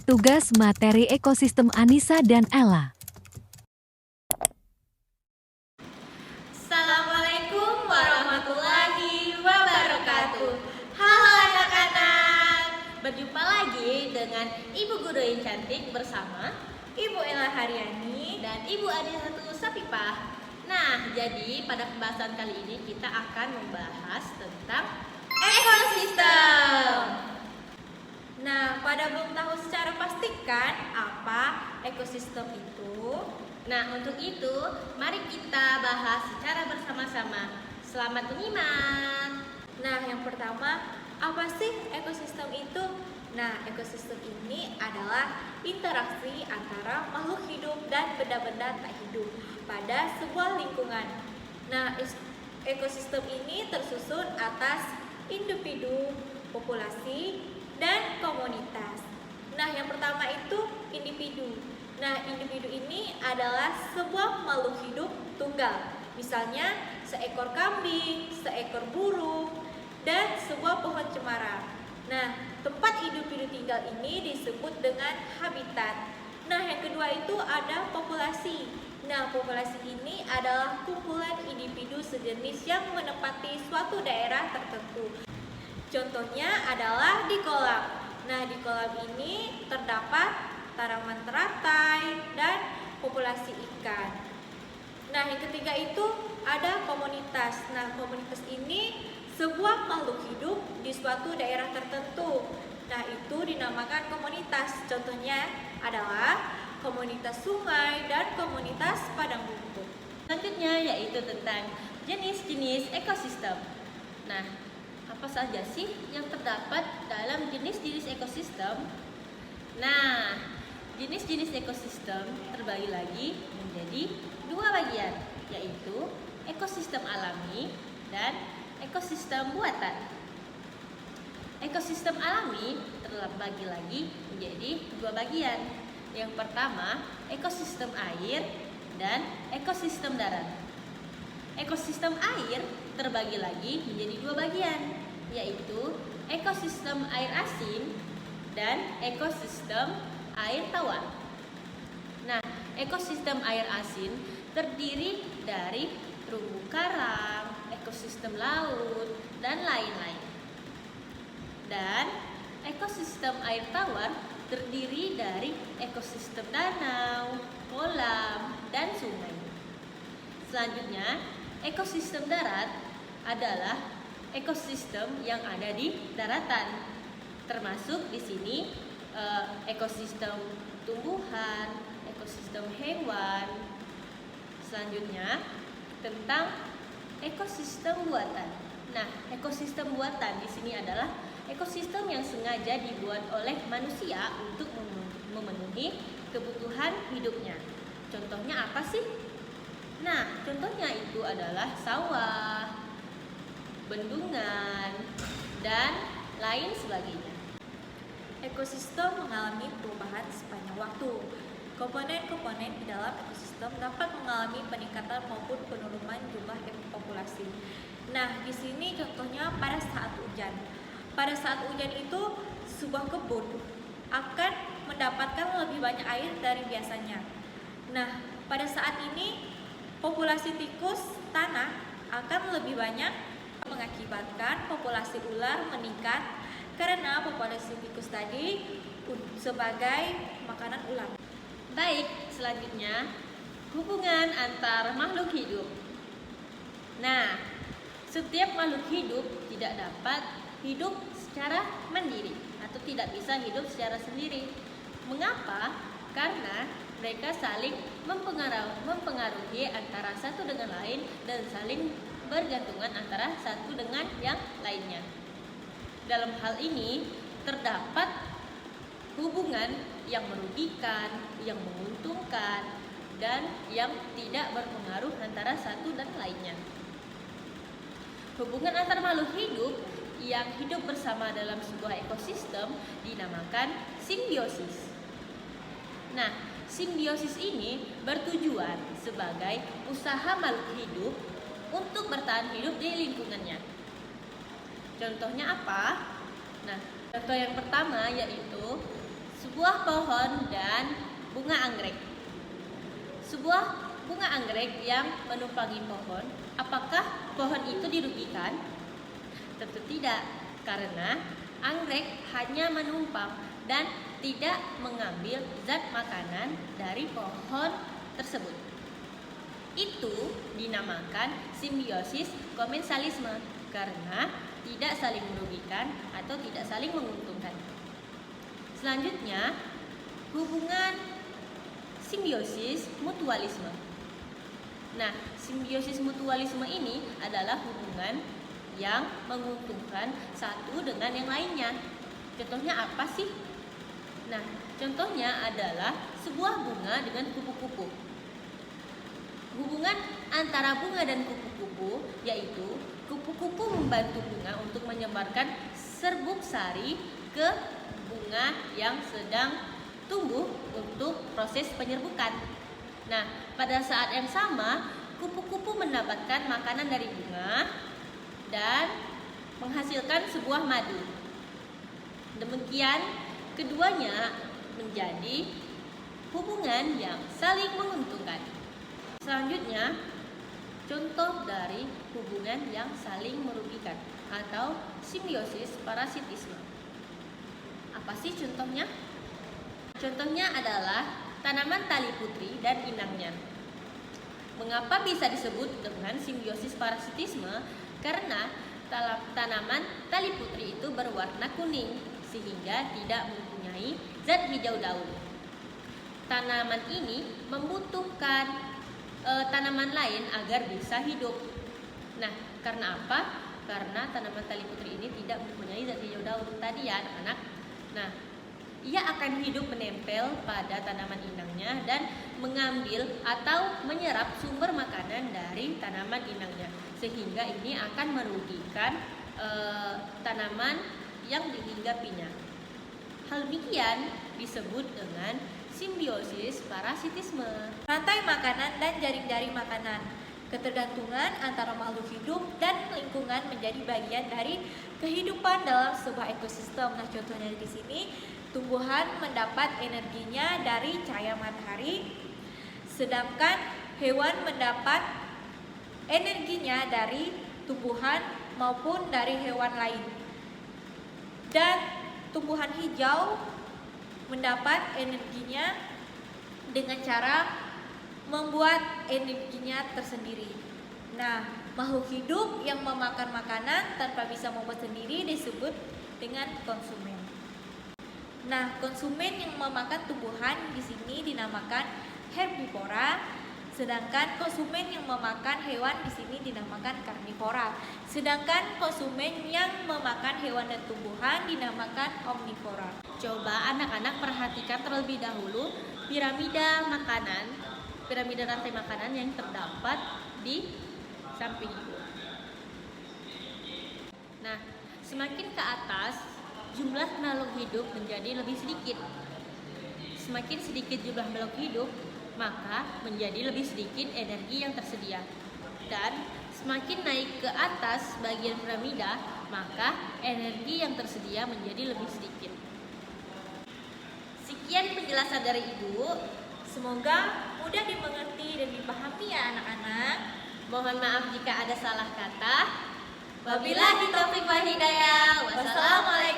Tugas materi ekosistem Anissa dan Ella. Assalamualaikum warahmatullahi wabarakatuh. Halo anak-anak, berjumpa lagi dengan Ibu Guru yang cantik bersama Ibu Ella Haryani dan Ibu Anissa Sapipah. Nah, jadi pada pembahasan kali ini kita akan membahas tentang ekosistem. Nah, pada belum tahu secara pastikan apa ekosistem itu. Nah, untuk itu mari kita bahas secara bersama-sama. Selamat menyimak. Nah, yang pertama, apa sih ekosistem itu? Nah, ekosistem ini adalah interaksi antara makhluk hidup dan benda-benda tak hidup pada sebuah lingkungan. Nah, ekosistem ini tersusun atas individu, populasi, dan komunitas. Nah, yang pertama itu individu. Nah, individu ini adalah sebuah makhluk hidup tunggal. Misalnya seekor kambing, seekor burung, dan sebuah pohon cemara. Nah, tempat individu tinggal ini disebut dengan habitat. Nah, yang kedua itu ada populasi. Nah, populasi ini adalah kumpulan individu sejenis yang menempati suatu daerah tertentu. Contohnya adalah di kolam. Nah, di kolam ini terdapat tanaman teratai dan populasi ikan. Nah, yang ketiga itu ada komunitas. Nah, komunitas ini sebuah makhluk hidup di suatu daerah tertentu. Nah, itu dinamakan komunitas. Contohnya adalah komunitas sungai dan komunitas padang rumput. Selanjutnya yaitu tentang jenis-jenis ekosistem. Nah, apa saja sih yang terdapat dalam jenis-jenis ekosistem? Nah, jenis-jenis ekosistem terbagi lagi menjadi dua bagian, yaitu ekosistem alami dan ekosistem buatan. Ekosistem alami terbagi lagi menjadi dua bagian. Yang pertama, ekosistem air dan ekosistem darat. Ekosistem air terbagi lagi menjadi dua bagian, yaitu ekosistem air asin dan ekosistem air tawar. Nah, ekosistem air asin terdiri dari terumbu karang, ekosistem laut, dan lain-lain. Dan ekosistem air tawar terdiri dari ekosistem danau, kolam, dan sungai. Selanjutnya, ekosistem darat adalah ekosistem yang ada di daratan, termasuk di sini ekosistem tumbuhan, ekosistem hewan. Selanjutnya, tentang ekosistem buatan. Nah, ekosistem buatan di sini adalah ekosistem yang sengaja dibuat oleh manusia untuk memenuhi kebutuhan hidupnya. Contohnya apa sih? Nah, contohnya itu adalah sawah, bendungan, dan lain sebagainya. Ekosistem mengalami perubahan sepanjang waktu. Komponen-komponen di dalam ekosistem dapat mengalami peningkatan maupun penurunan jumlah populasi. Nah, di sini contohnya pada saat hujan. Pada saat hujan itu sebuah kebun akan mendapatkan lebih banyak air dari biasanya. Nah, pada saat ini populasi tikus tanah akan lebih banyak, mengakibatkan populasi ular meningkat karena populasi tikus tadi sebagai makanan ular. Baik, selanjutnya hubungan antar makhluk hidup. Nah, setiap makhluk hidup tidak dapat hidup secara mandiri atau tidak bisa hidup secara sendiri. Mengapa? Karena mereka saling mempengaruhi antara satu dengan lain dan saling bergantungan antara satu dengan yang lainnya. Dalam hal ini terdapat hubungan yang merugikan, yang menguntungkan, dan yang tidak berpengaruh antara satu dan lainnya. Hubungan antar makhluk hidup yang hidup bersama dalam sebuah ekosistem dinamakan simbiosis. Nah, simbiosis ini bertujuan sebagai usaha makhluk hidup untuk bertahan hidup di lingkungannya. Contohnya apa? Nah, contoh yang pertama yaitu sebuah pohon dan bunga anggrek. Sebuah bunga anggrek yang menumpangi pohon, apakah pohon itu dirugikan? Tentu tidak, karena anggrek hanya menumpang dan tidak mengambil zat makanan dari pohon tersebut. Itu dinamakan simbiosis komensalisme karena tidak saling merugikan atau tidak saling menguntungkan. Selanjutnya, hubungan simbiosis mutualisme. Nah, simbiosis mutualisme ini adalah hubungan yang menguntungkan satu dengan yang lainnya. Contohnya apa sih? Nah, contohnya adalah sebuah bunga dengan kupu-kupu. Hubungan antara bunga dan kupu-kupu yaitu kupu-kupu membantu bunga untuk menyebarkan serbuk sari ke bunga yang sedang tumbuh untuk proses penyerbukan. Nah, pada saat yang sama, kupu-kupu mendapatkan makanan dari bunga dan menghasilkan sebuah madu. Demikian, keduanya menjadi hubungan yang saling menguntungkan. Selanjutnya, contoh dari hubungan yang saling merugikan atau simbiosis parasitisme. Apa sih contohnya? Contohnya adalah tanaman tali putri dan inangnya. Mengapa bisa disebut dengan simbiosis parasitisme? Karena tanaman tali putri itu berwarna kuning sehingga tidak mempunyai zat hijau daun. Tanaman ini membutuhkan tanaman lain agar bisa hidup. Nah, karena apa? Karena tanaman tali putri ini tidak mempunyai zat hijau daun tadi ya anak-anak. Nah, ia akan hidup menempel pada tanaman inangnya dan mengambil atau menyerap sumber makanan dari tanaman inangnya, sehingga ini akan merugikan tanaman yang dihinggapinya. Hal demikian disebut dengan simbiosis parasitisme. Rantai makanan dan jaring-jaring makanan. Ketergantungan antara makhluk hidup dan lingkungan menjadi bagian dari kehidupan dalam sebuah ekosistem. Nah, contohnya di sini, tumbuhan mendapat energinya dari cahaya matahari, sedangkan hewan mendapat energinya dari tumbuhan maupun dari hewan lain. Dan tumbuhan hijau mendapat energinya dengan cara membuat energinya tersendiri. Nah, makhluk hidup yang memakan makanan tanpa bisa membuat sendiri disebut dengan konsumen. Nah, konsumen yang memakan tumbuhan di sini dinamakan herbivora, sedangkan konsumen yang memakan hewan di sini dinamakan karnivora. Sedangkan konsumen yang memakan hewan dan tumbuhan dinamakan omnivora. Coba anak-anak perhatikan terlebih dahulu piramida rantai makanan yang terdapat di samping ibu. Nah, semakin ke atas jumlah makhluk hidup menjadi lebih sedikit. Semakin sedikit jumlah makhluk hidup, maka menjadi lebih sedikit energi yang tersedia. Dan semakin naik ke atas bagian piramida, maka energi yang tersedia menjadi lebih sedikit. Sekian penjelasan dari Ibu. Semoga mudah dimengerti dan dipahami ya anak-anak. Mohon maaf jika ada salah kata. Wabillahi taufiq wal hidayah. Wassalamualaikum